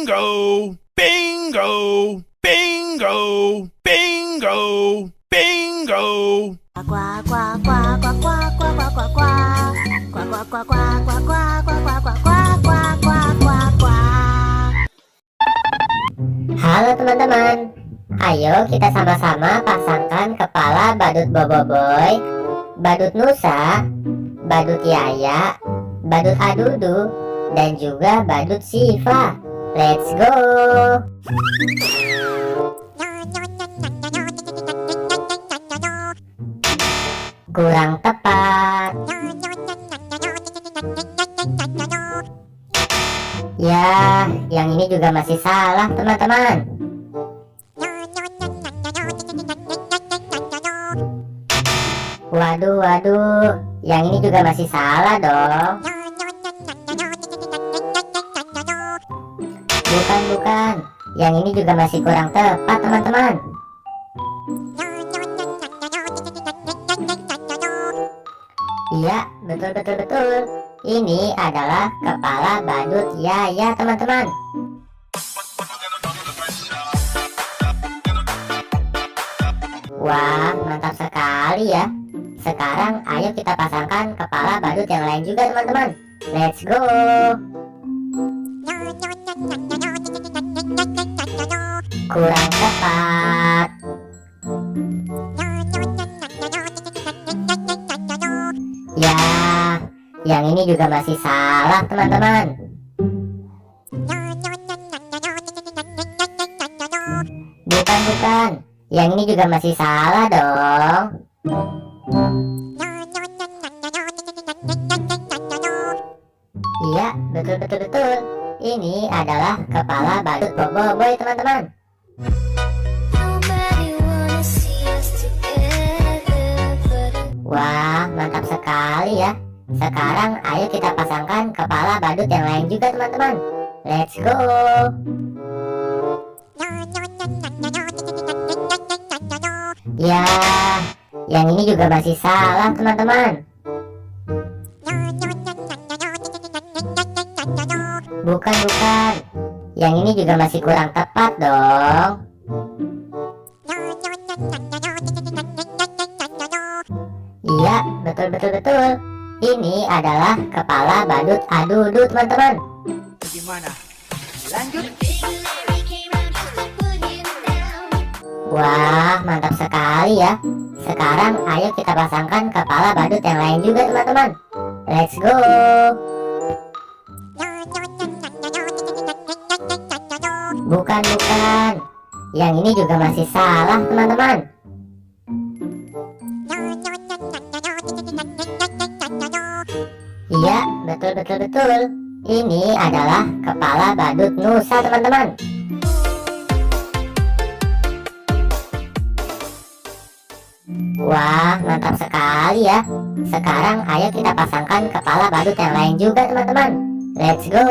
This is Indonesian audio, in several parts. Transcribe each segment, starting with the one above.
Bingo! Bingo! Bingo! Bingo! Bingo! Quack quack quack quack quack quack quack quack quack quack quack quack quack quack quack quack quack quack quack quack. Halo teman-teman, ayo kita sama-sama pasangkan kepala badut Boboiboy, badut Nusa, badut Yaya, badut Adudu, dan juga badut Siva. Let's go! Kurang tepat. Ya, yang ini juga masih salah teman-teman. Waduh, waduh, yang ini juga masih salah dong. Bukan, yang ini juga masih kurang tepat teman-teman. Iya, betul. Ini adalah kepala badut Yaya teman-teman. Wah, mantap sekali ya. Sekarang ayo kita pasangkan kepala badut yang lain juga teman-teman. Let's go. Kurang tepat. Ya, yang ini juga masih salah teman-teman. Bukan, yang ini juga masih salah dong. Iya, betul. Ini adalah kepala badut Boboiboy teman-teman. Wah, mantap sekali ya. Sekarang ayo kita pasangkan kepala badut yang lain juga teman-teman. Let's go. Ya, yang ini juga masih salah teman-teman. Bukan, yang ini juga masih kurang tepat dong. Iya, betul. Ini adalah kepala badut Adudu teman-teman. Gimana? Lanjut. Wah, mantap sekali ya. Sekarang ayo kita pasangkan kepala badut yang lain juga teman-teman. Let's go. Bukan, yang ini juga masih salah teman-teman. Iya, betul. Ini adalah kepala badut Nusa teman-teman. Wah, mantap sekali ya. Sekarang ayo kita pasangkan kepala badut yang lain juga teman-teman. Let's go.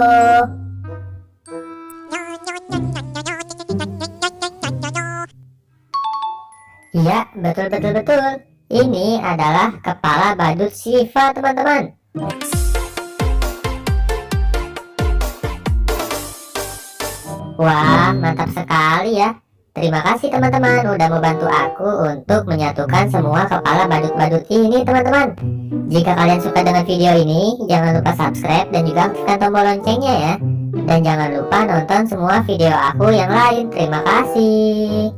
Iya, betul. Ini adalah kepala badut Siva teman-teman. Wah, mantap sekali ya. Terima kasih teman-teman udah membantu aku untuk menyatukan semua kepala badut-badut ini teman-teman. Jika kalian suka dengan video ini, jangan lupa subscribe dan juga aktifkan tombol loncengnya ya. Dan jangan lupa nonton semua video aku yang lain. Terima kasih.